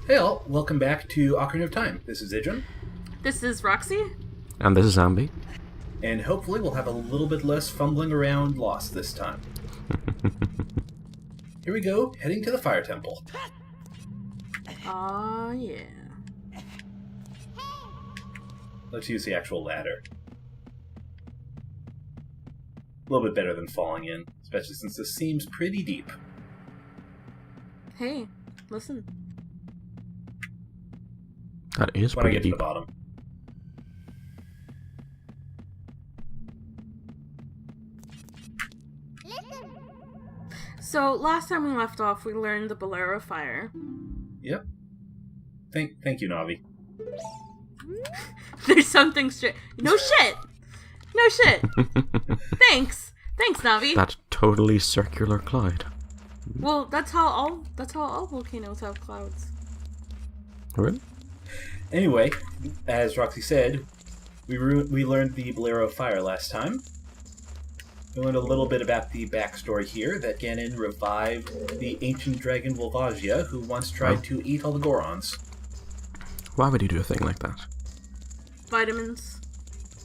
Hey all, welcome back to Ocarina of Time. This is Idran, This is Roxie. And this is Ambi. and hopefully we'll have a little bit less fumbling around lost this time. Here we go, heading to the Fire Temple. Aw, yeah. Let's use the actual ladder. A little bit better than falling in, especially since this seems pretty deep. Hey, listen. That is When I pretty get to the deep. bottom. So, last time we left off, we learned the Bolero Fire. Yep. Thank you, Navi. There's something straight. No shit! No shit! Thanks! Thanks, Navi! That totally circular Clyde. Well, that's how all volcanoes have clouds. Really? Anyway, as Roxy said, we learned the Bolero Fire last time. We learned a little bit about the backstory here, that Ganon revived the ancient dragon Volvagia, who once tried to eat all the Gorons. Why would he do a thing like that? Vitamins.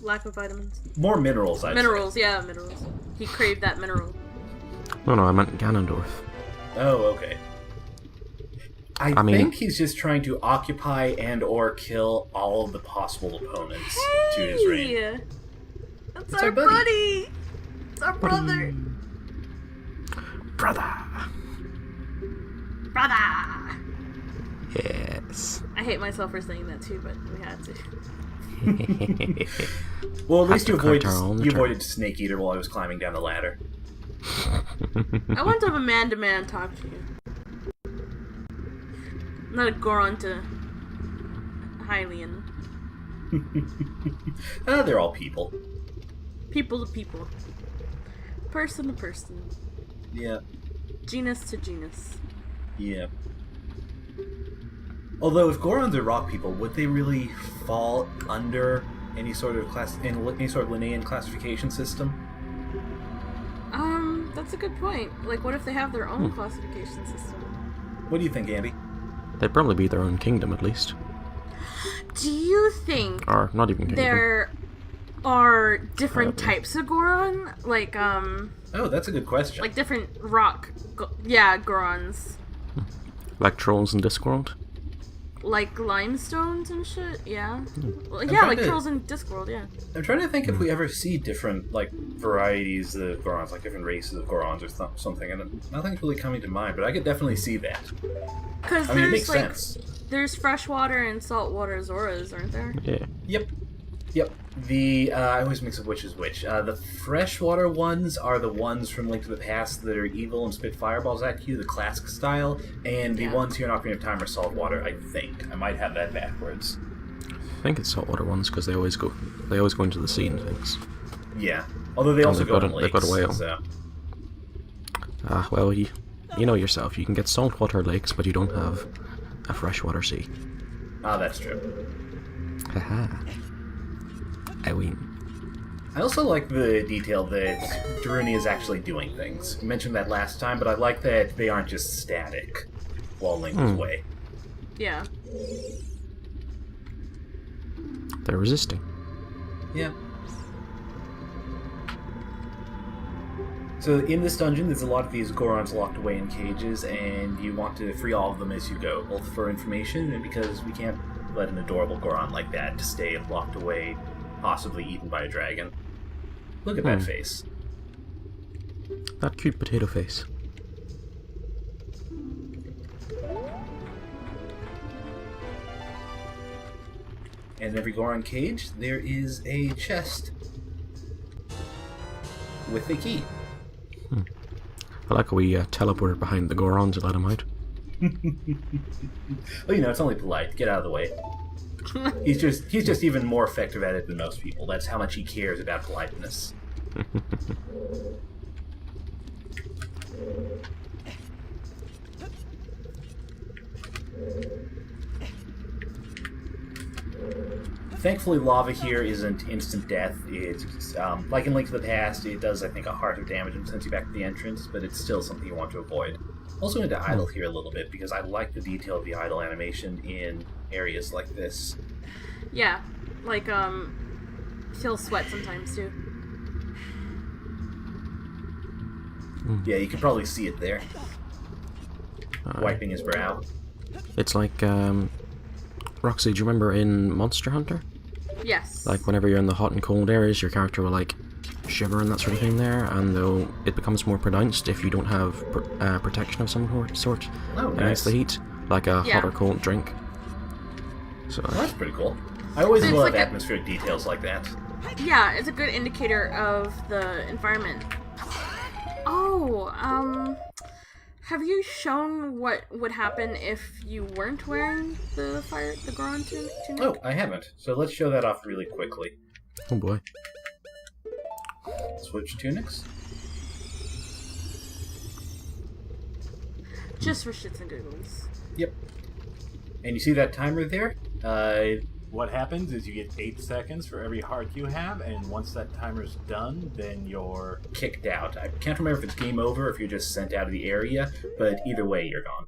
Lack of vitamins. More minerals, I'd Minerals, say. yeah, minerals. He craved that mineral. No, I meant Ganondorf. Oh, okay. I mean- think he's just trying to occupy and or kill all of the possible opponents to his reign. Hey! That's It's our our buddy. buddy! It's our brother! Brother! Brother! Yes. I hate myself for saying that too, but we had to. Well, at Have least to you correct our own term. avoided Snake Eater while I was climbing down the ladder. I want to have a man-to-man talk to you. Not a Goron to Hylian. They're all people. People to people. Person to person. Yeah, Genus to genus. yeah. Although, if Gorons are rock people, would they really fall under any sort of Linnaean classification system? That's a good point. Like, what if they have their own classification system? What do you think, Ambi? They'd probably be their own kingdom, at least. Do you think Or not even kingdom. there are different types of Goron? Like, Oh, that's a good question. like different rock, Gorons. Like trolls in Discworld? Like limestones and shit, yeah. Well, I'm yeah, trying like to- Trolls in Discworld, yeah. I'm trying to think if we ever see different, varieties of Gorons, like different races of Gorons or something, and nothing's really coming to mind, but I could definitely see that. Because I mean, it there's makes sense. there's freshwater and saltwater Zoras, aren't there? Yeah. Yep. I always mix up which is which. The freshwater ones are the ones from Link to the Past that are evil and spit fireballs at you, the classic style, and the Yeah. ones here in Ocarina of Time are saltwater, I think. I might have that backwards. I think it's saltwater ones because they always go into the sea and things. Yeah. Although they also they've go got in a- they've got a lakes, whale. so... Ah, well, you know yourself. You can get saltwater lakes, but you don't have a freshwater sea. Ah, that's true. Haha. I win. I also like the detail that Daruni is actually doing things. You mentioned that last time, but I like that they aren't just static while Link is away. Yeah. They're resisting. Yeah. So in this dungeon, there's a lot of these Gorons locked away in cages, and you want to free all of them as you go, both for information and because we can't let an adorable Goron like that to stay locked away, possibly eaten by a dragon. Look at that face. That cute potato face. And in every Goron cage, there is a chest with a key. I like how we teleported behind the Gorons to let him out. Well, it's only polite. Get out of the way. He's just even more effective at it than most people. That's how much he cares about politeness. Thankfully, lava here isn't instant death. It's like in Link to the Past, it does, I think, a heart of damage and sends you back to the entrance, but it's still something you want to avoid. Also into idle here a little bit because I like the detail of the idle animation in areas like this. Yeah, like he'll sweat sometimes too. Yeah, you can probably see it there. Wiping his brow. It's like, Roxie, do you remember in Monster Hunter? Yes. Like, whenever you're in the hot and cold areas, your character will, like, shiver and that sort of thing there, and though it becomes more pronounced if you don't have protection of some sort against the heat, like a hot or cold drink. So well, that's pretty cool. I always so love like atmospheric details like that. Yeah, it's a good indicator of the environment. Oh, have you shown what would happen if you weren't wearing the Goron tunic? Oh, I haven't. So let's show that off really quickly. Oh boy. Switch tunics. Just for shits and giggles. Yep. And you see that timer there? What happens is you get 8 seconds for every heart you have, and once that timer's done, then you're kicked out. I can't remember if it's game over or if you're just sent out of the area, but either way, you're gone.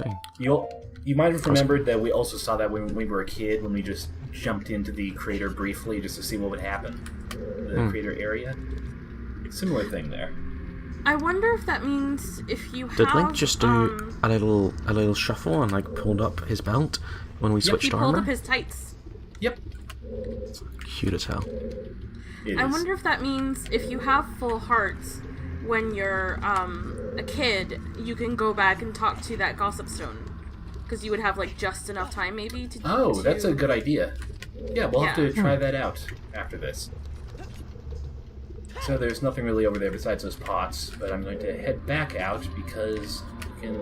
Dang. You might have remembered that we also saw that when we were a kid, when we just jumped into the crater briefly just to see what would happen. The crater area. Similar thing there. I wonder if that means if you have... Did Link just do a little shuffle and like pulled up his belt when we switched armor? He pulled up his tights. Yep. Cute as hell. I wonder if that means if you have full hearts when you're a kid, you can go back and talk to that gossip stone. Because you would have like just enough time maybe to... Oh, that's a good idea. Yeah, we'll have to try that out after this. So there's nothing really over there besides those pots, but I'm going to head back out because we can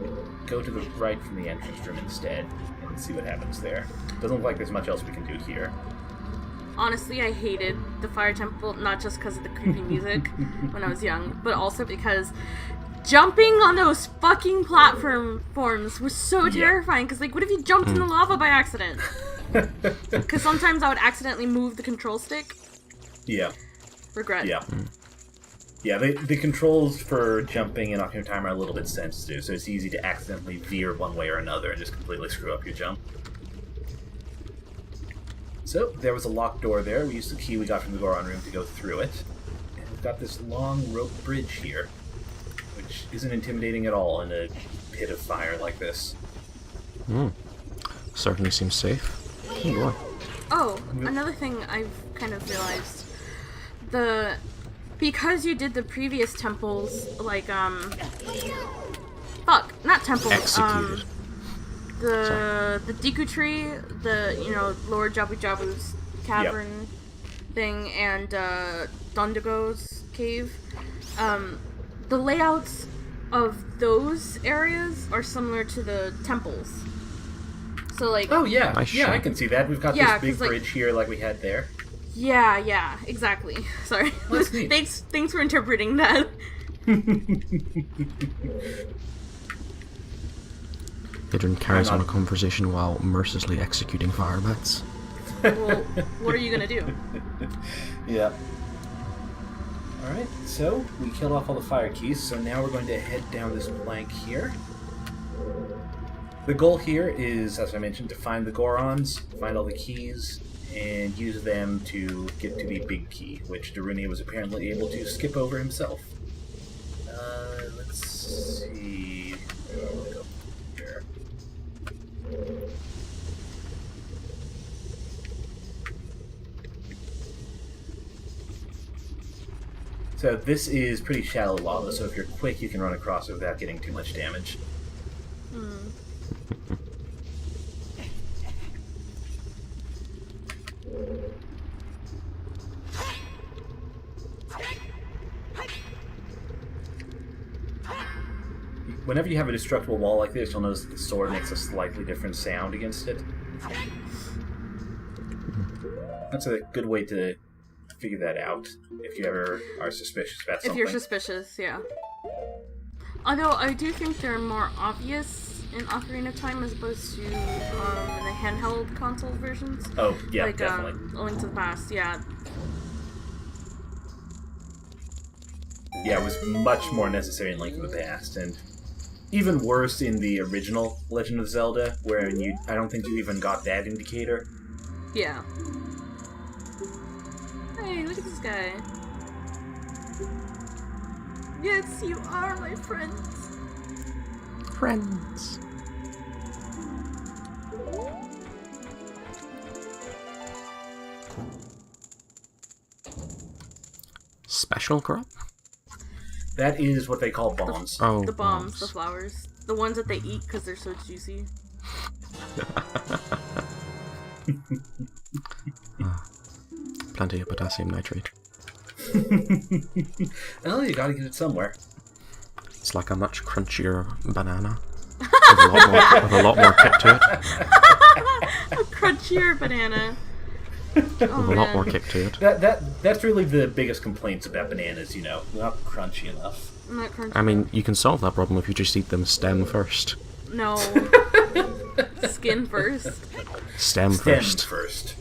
go to the right from the entrance room instead and see what happens there. Doesn't look like there's much else we can do here. Honestly, I hated the Fire Temple, not just because of the creepy music when I was young, but also because jumping on those fucking platforms was so terrifying, because like, what if you jumped in the lava by accident? Because sometimes I would accidentally move the control stick. Yeah. Regret. Yeah. Yeah, the controls for jumping in Ocarina of Time are a little bit sensitive, so it's easy to accidentally veer one way or another and just completely screw up your jump. So, there was a locked door there. We used the key we got from the Goron room to go through it. And we've got this long rope bridge here, which isn't intimidating at all in a pit of fire like this. Certainly seems safe. Oh boy. Oh, another thing I've kind of realized. Because you did the previous temples, like, not temples, Executed. the Deku Tree, Lord Jabu Jabu's cavern thing, and, Dondigo's cave, the layouts of those areas are similar to the temples. So, like... Oh, yeah. Nice Yeah, shot. I can see that. We've got this big bridge here like we had there. Yeah, exactly. Sorry. Well, that's neat. Thanks for interpreting that. Idran carries on a conversation while mercilessly executing fire bats. Well, what are you gonna do? Yeah. Alright, so we killed off all the fire keys, so now we're going to head down this plank here. The goal here is, as I mentioned, to find the Gorons, find all the keys, and use them to get to the big key, which Daruni was apparently able to skip over himself. Let's see... Where do I go here? So this is pretty shallow lava, so if you're quick, you can run across it without getting too much damage. Whenever you have a destructible wall like this, you'll notice that the sword makes a slightly different sound against it. That's a good way to figure that out, if you ever are suspicious about something. If you're suspicious, yeah. Although, I do think they're more obvious in Ocarina of Time as opposed to in the handheld console versions. Oh, yeah, like, definitely. A Link to the Past, yeah. Yeah, it was much more necessary in Link of the Past, and even worse in the original Legend of Zelda, where I don't think you even got that indicator. Yeah. Hey, look at this guy. Yes, you are my friends. Friends. Special crop? That is what they call bombs. The bombs, the flowers. The ones that they eat because they're so juicy. Plenty of potassium nitrate. Well, you gotta get it somewhere. It's like a much crunchier banana. With a lot more kick to it. A crunchier banana. With a lot more kick to it. That's really the biggest complaints about bananas, you know. They're not crunchy enough. Not crunchy. I mean, you can solve that problem if you just eat them stem first. No. Skin first. Stem first.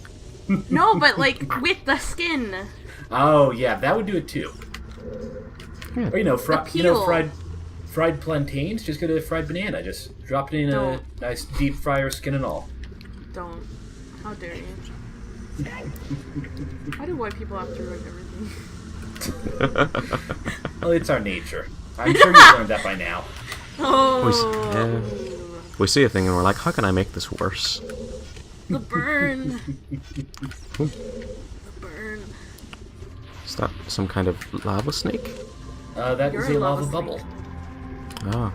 No, but like with the skin. Oh yeah, that would do it too. Yeah. Or fried plantains. Just get a fried banana. Just drop it in a nice deep fryer, skin and all. Don't. How dare you? Why do white people have to ruin everything? Well, it's our nature. I'm sure you've learned that by now. Oh. We see a thing and we're like, how can I make this worse? The burn. The burn. Is that some kind of lava snake? That You're is a a lava lava bubble. Ah.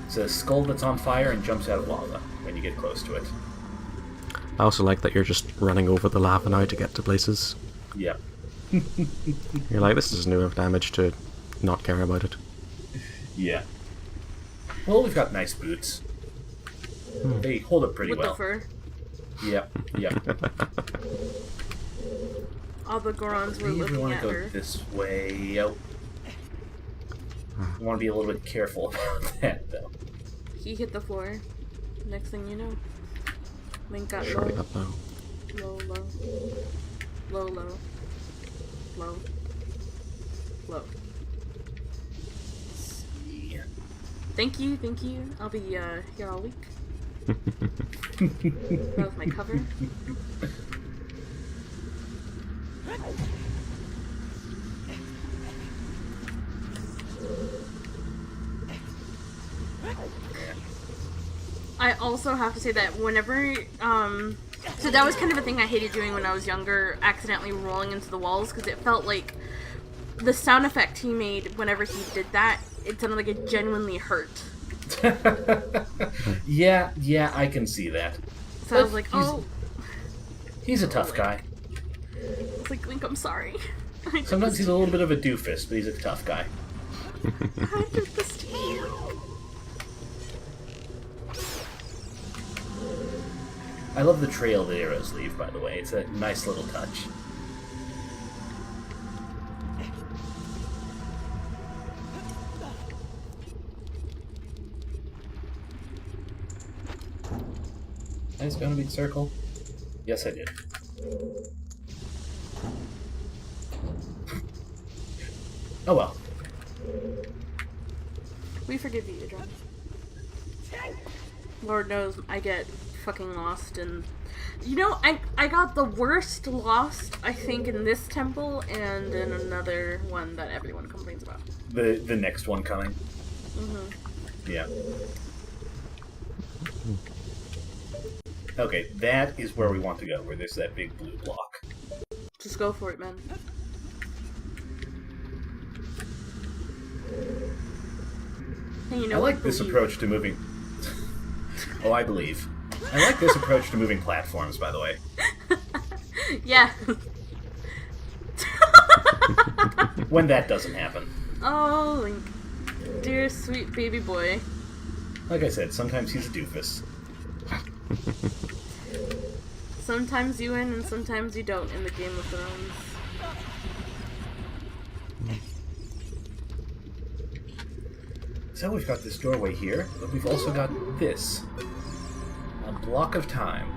It's a skull that's on fire and jumps out of lava when you get close to it. I also like that you're just running over the lava now to get to places. Yep. You're like, this doesn't do enough damage to not care about it. Yeah. Well, we've got nice boots. They hold up pretty With well. the fur. Yep. All the Gorons were We looking want at to go her. this way. Yep. I want to be a little bit careful about that, though. He hit the floor. Next thing you know, Link got Shorty low. up now. Low, low. Low, low. Low. Low. Yeah. Thank you. I'll be here all week. That was my cover. I also have to say that whenever, so that was kind of a thing I hated doing when I was younger, accidentally rolling into the walls, because it felt like the sound effect he made whenever he did that, it sounded like it genuinely hurt. yeah, I can see that. So I was like, He's a tough guy. It's like, Link, I'm sorry. Sometimes he's a little bit of a doofus, but he's a tough guy. I did this to you. I love the trail the arrows leave, by the way. It's a nice little touch. Nice gonna be circle. Yes, I did. Oh well. We forgive you, Idran. Lord knows I get fucking lost, and you know, I got the worst lost, I think, in this temple and in another one that everyone complains about. The next one coming. Yeah. Okay, that is where we want to go, where there's that big blue block. Just go for it, man. Hey, you know I like what? this Believe. approach to moving... Oh, I believe. I like this approach to moving platforms, by the way. Yeah. When that doesn't happen. Oh, Link. Dear sweet baby boy. Like I said, sometimes he's a doofus. Sometimes you win and sometimes you don't in the Game of Thrones. So we've got this doorway here, but we've also got this. A block of time.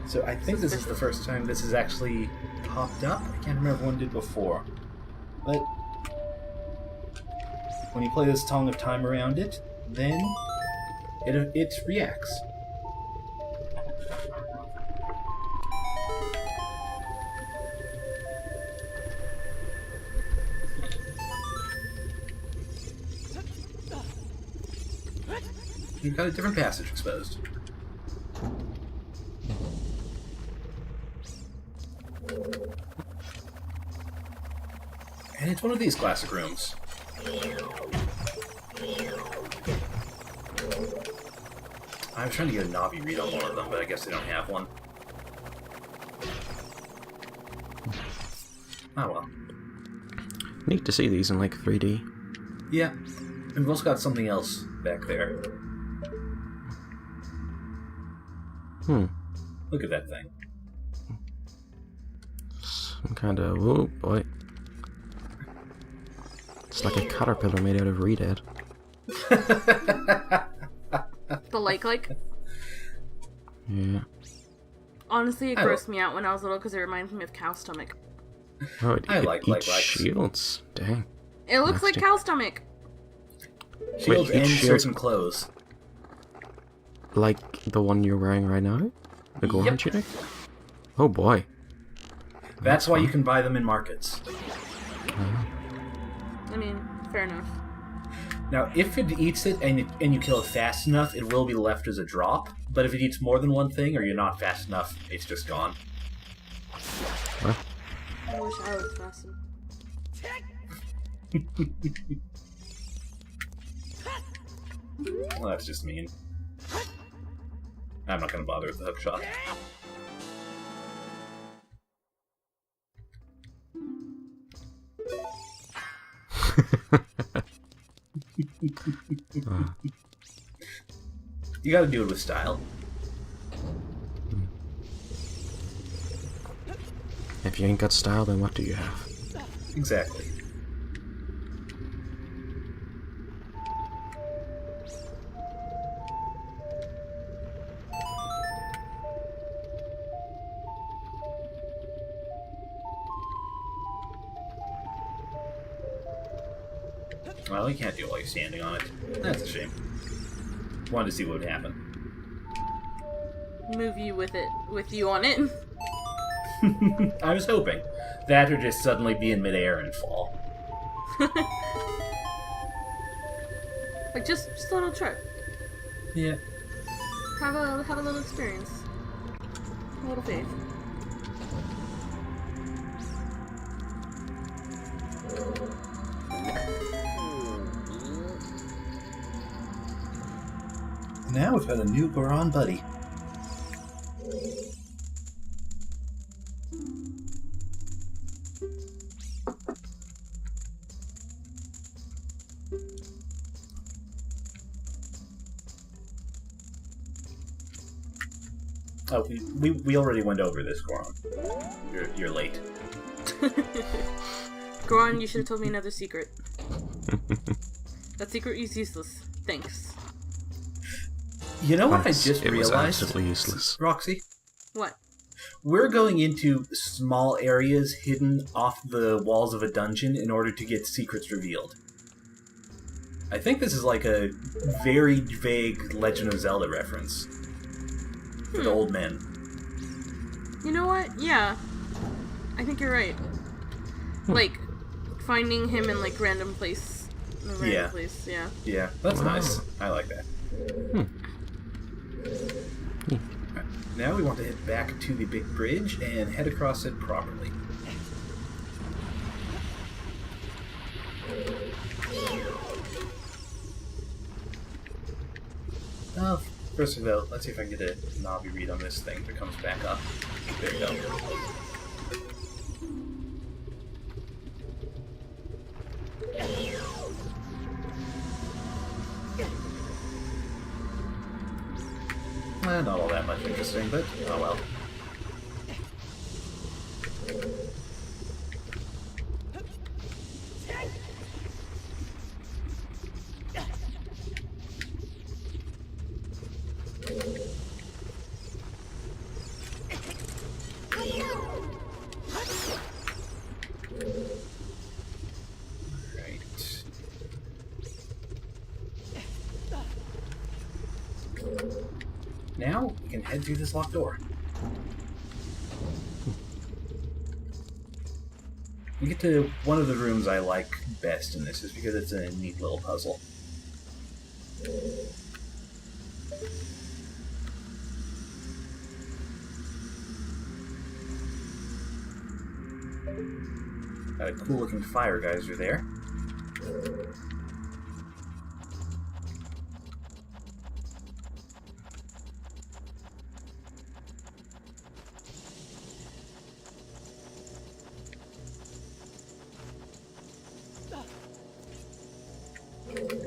So I think this is the first time this has actually popped up. I can't remember when it did before. But when you play this Tongue of Time around it, then it reacts. You've got a different passage exposed. And it's one of these classic rooms. I was trying to get a Navi read on one of them, but I guess they don't have one. Oh well. Neat to see these in like 3D. Yeah. And we've also got something else back there. Look at that thing. Some kind of... oh boy. It's like a caterpillar made out of redead. The like? Yeah. Honestly, it grossed me out when I was little because it reminds me of cow stomach. Oh, it like shields. Dang. It looks like cow stomach. Shields Wait, and shields- certain clothes. Like the one you're wearing right now? The Goron tunic? Oh boy. That's why you can buy them in markets. I mean, fair enough. Now, if it eats it and you kill it fast enough, it will be left as a drop. But if it eats more than one thing, or you're not fast enough, it's just gone. Well, I wish I was faster. Well, that's just mean. I'm not going to bother with the hook shot. You gotta do it with style. if you ain't got style, then what do you have? Exactly. Well, you can't do it while you're standing on it. That's a shame. Wanted to see what would happen. Move you with you on it. I was hoping. That or just suddenly be in midair and fall. Like just a little trip. Yeah. Have a little experience. A little faith. Now we've got a new Goron buddy. Oh, we already went over this, Goron. You're late. Goron, you should have told me another secret. That secret is useless. Thanks. You know what I Thanks. just It was realized? absolutely useless. Roxy? What? We're going into small areas hidden off the walls of a dungeon in order to get secrets revealed. I think this is like a very vague Legend of Zelda reference. For the old men. You know what? Yeah. I think you're right. Like, finding him in, like, random place. In a random place, yeah. Yeah, that's nice. I like that. Right, now we want to head back to the big bridge and head across it properly. Well, first of all, let's see if I can get a Navi read on this thing if it comes back up. There we go. Not all that much interesting, but oh well. Now we can head through this locked door. We get to one of the rooms I like best in this, is because it's a neat little puzzle. Got a cool looking fire geyser there.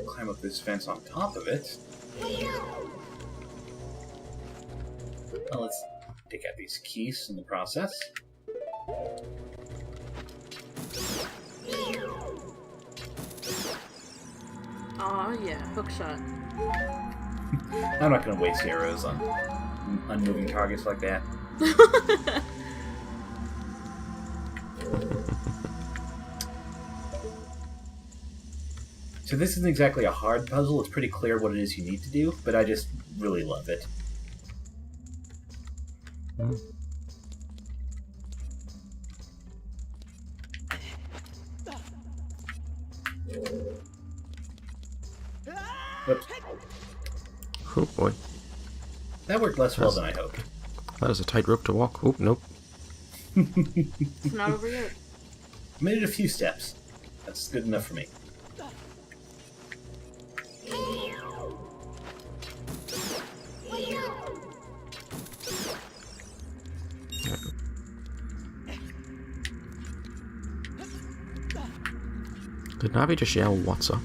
Climb up this fence on top of it. Well, let's take out these keys in the process. Aw, yeah, hook shot. I'm not going to waste arrows on unmoving targets like that. So this isn't exactly a hard puzzle. It's pretty clear what it is you need to do, but I just really love it. Whoops. Oh boy. That worked less well than I hoped. That is a tight rope to walk. Oh, nope. It's not over yet. Made it a few steps. That's good enough for me. Did Navi just yell, "What's up"?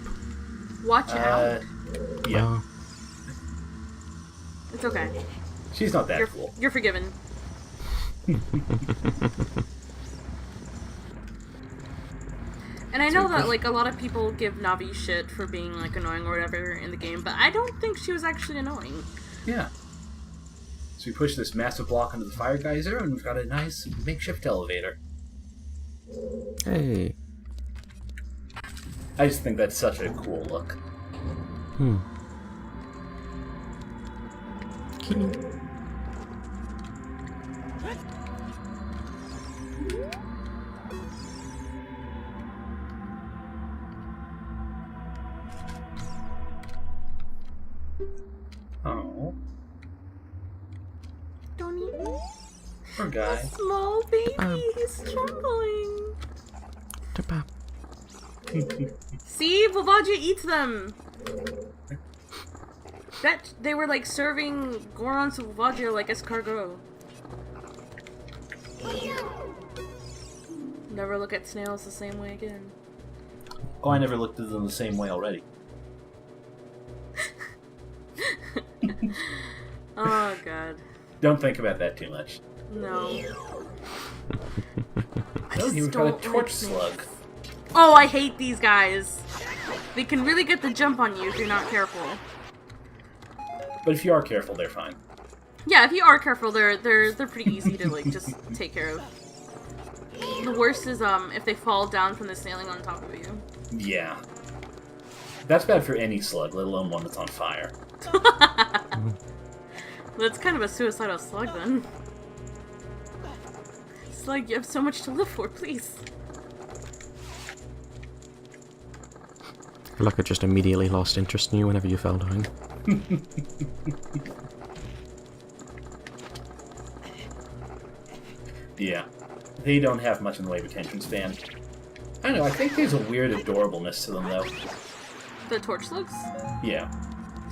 Watch out. Yeah. It's okay. She's not that cool. You're forgiven. And I know that, like, a lot of people give Navi shit for being, like, annoying or whatever in the game, but I don't think she was actually annoying. Yeah. So we push this massive block into the fire geyser, and we've got a nice makeshift elevator. Hey. I just think that's such a cool look. Key. Oh. Don't eat me. Poor guy. Small baby, he's trembling. Ta-pa. See? Volvagia eats them! Bet they were like serving Goron to Volvagia like escargot. Never look at snails the same way again. Oh, I never looked at them the same way already. Oh god. Don't think about that too much. No. Oh, you've got a torch slug. Oh, I hate these guys. They can really get the jump on you if you're not careful. But if you are careful, they're fine. Yeah, if you are careful, they're pretty easy to like just take care of. The worst is if they fall down from the ceiling on top of you. Yeah. That's bad for any slug, let alone one that's on fire. That's kind of a suicidal slug then. Slug, you have so much to live for, please. Like I just immediately lost interest in you whenever you fell down. Yeah. They don't have much in the way of attention span. I don't know, I think there's a weird adorableness to them, though. The torch slugs? Yeah.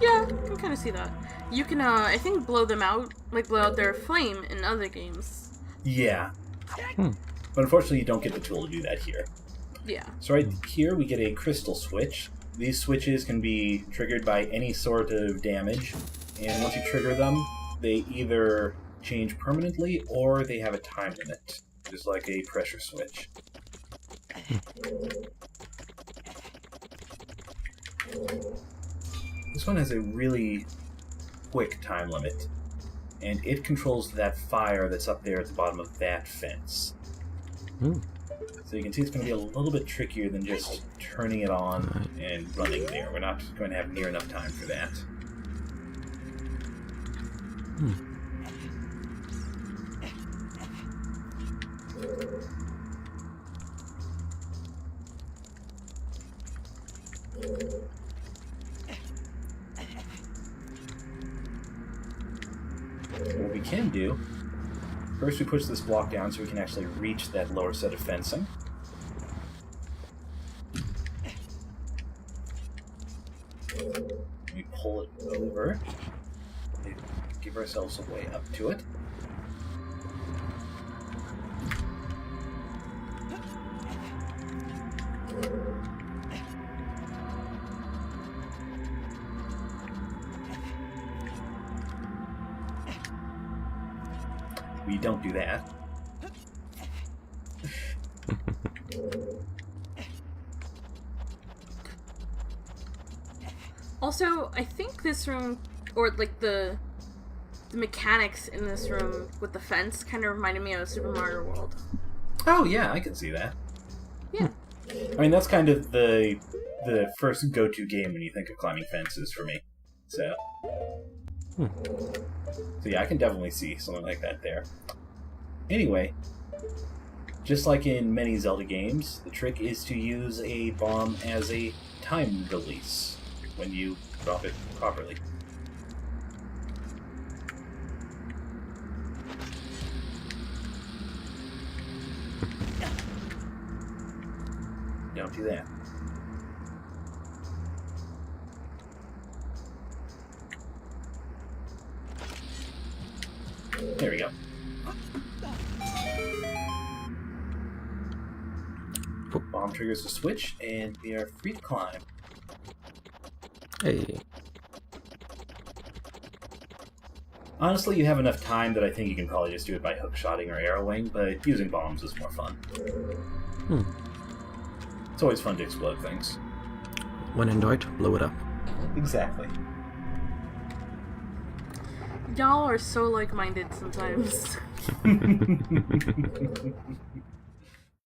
Yeah, I can kind of see that. You can, I think, blow them out, like blow out their flame in other games. Yeah. But unfortunately, you don't get the tool to do that here. Yeah. So right here, we get a crystal switch. These switches can be triggered by any sort of damage, and once you trigger them, they either change permanently or they have a time limit, just like a pressure switch. This one has a really quick time limit, and it controls that fire that's up there at the bottom of that fence. So you can see it's going to be a little bit trickier than just turning it on and running there. We're not going to have near enough time for that. What we can do, first we push this block down so we can actually reach that lower set of fencing. We pull it over, give ourselves a way up to it. We don't do that. Also, I think this room, or like the mechanics in this room with the fence, kind of reminded me of Super Mario World. Oh yeah, I can see that. Yeah. I mean, that's kind of the first go-to game when you think of climbing fences for me. So yeah, I can definitely see something like that there. Anyway, just like in many Zelda games, the trick is to use a bomb as a time release when you drop it properly. Don't do that. There we go. Bomb triggers the switch, and we are free to climb. Hey. Honestly, you have enough time that I think you can probably just do it by hookshotting or arrowing, but using bombs is more fun. It's always fun to explode things. When in doubt, blow it up. Exactly. Y'all are so like-minded sometimes.